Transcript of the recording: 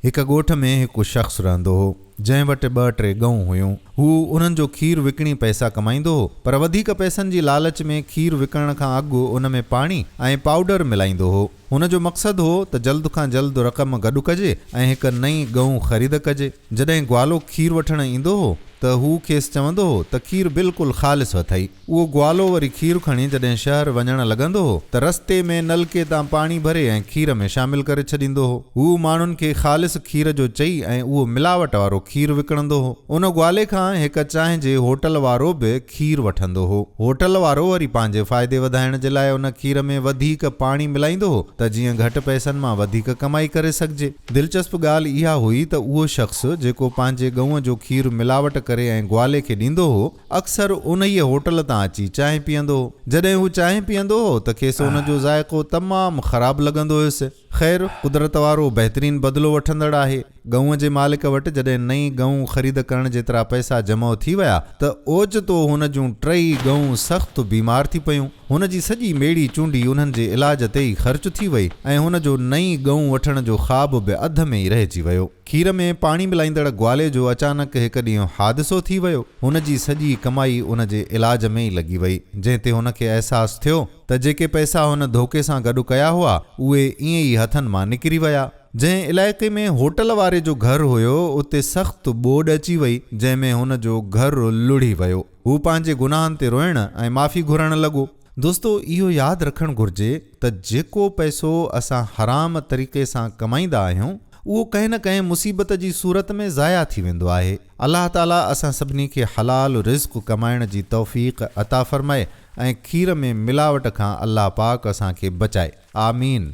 हिक ॻोठ में हिकु शख़्स रहंदो हो जंहिं वटि 2-3 गऊं हुयूं। हू उन्हनि जो खीर विकिणी पैसा कमाईंदो हो, पर वधीक पैसनि जी लालच में खीर विकिणण खां अॻु उन में पाणी ऐं पाउडर मिलाईंदो हो। हुन जो मक़सदु हो त जल्द खां जल्द रक़म गॾु कजे ऐं हिक नई गऊं ख़रीद कजे। जॾहिं ग्वालो खीर वठण ईंदो हो त हू खेसि चवंदो हो त खीर बिल्कुलु ख़ालिस अथई। उहो ग्वालो वरी खीर खणी जॾहिं शहर वञण लॻंदो हो त रस्ते में नलके तां पाणी भरे ऐं खीर में शामिल करे छॾींदो हो। हू माण्हुनि खे ख़ालिस खीर जो चई ऐं उहो मिलावट वारो खीर विकिणंदो हो। उन ग्वाले खां हिक चांहि जे होटल वारो बि खीर वठंदो हो। होटल वारो वरी पंहिंजे फ़ाइदे वधाइण जे लाइ उन खीर में वधीक पाणी मिलाईंदो हो त जीअं घटि पैसनि मां वधीक कमाई करे सघिजे। दिलचस्प ॻाल्हि इहा हुई त उहो शख़्स जेको पंहिंजे गऊं जो खीर मिलावट करे ऐं ग्वाले खे ॾींदो हो अक्सर उन ई होटल तां अची चांहि पीअंदो हो। जॾहिं हू चांहि पीअंदो हो त खेसि उन जो ज़ाइक़ो तमामु ख़राबु लॻंदो हुयुसि। ख़ैर, कुदरत वारो बहितरीन बदिलो वठंदड़ आहे। गऊं जे मालिक वटि जॾहिं नई गऊं ख़रीद करण जेतिरा पैसा जमा थी विया त ओचितो हुन जूं 3 गऊं सख़्तु बीमार थी पयूं। हुन जी सॼी मेड़ी चूंडी उन्हनि जे इलाज ते ई ख़र्च थी वई ऐं हुन जो नई गऊं वठण जो ख़्वाब बि अध में ई रहिजी वियो। खीर में पाणी मिलाईंदड़ ग्वाले जो अचानक हिकु ॾींहुं हादिसो थी वियो। हुन जी सॼी कमाई उन जे इलाज में ई लॻी वई, जंहिं ते हुन खे अहसासु थियो त जेके पैसा हुन धोखे सां गॾु कया हुआ उहे ईअं ई हथनि मां निकिरी विया। जंहिं इलाइक़े में होटल वारे जो घरु हुयो उते सख़्तु ॿोॾि अची वई, जंहिंमें हुन जो घरु लुढ़ी वियो। हू पंहिंजे गुनाहनि ते रोइण ऐं माफ़ी घुरण लॻो। दोस्तो, इहो यादि रखणु घुरिजे त जेको पैसो असां हराम तरीक़े सां कमाईंदा आहियूं उहो कंहिं न कंहिं मुसीबत जी सूरत में ज़ाया थी वेंदो आहे। अलाह ताला असां सभिनी खे हलाल रिज़्क़ कमाइण जी तौफ़ीक़ अता फ़रमाए ऐं खीर में मिलावट खां अलाह पाक असांखे बचाए। आमीन।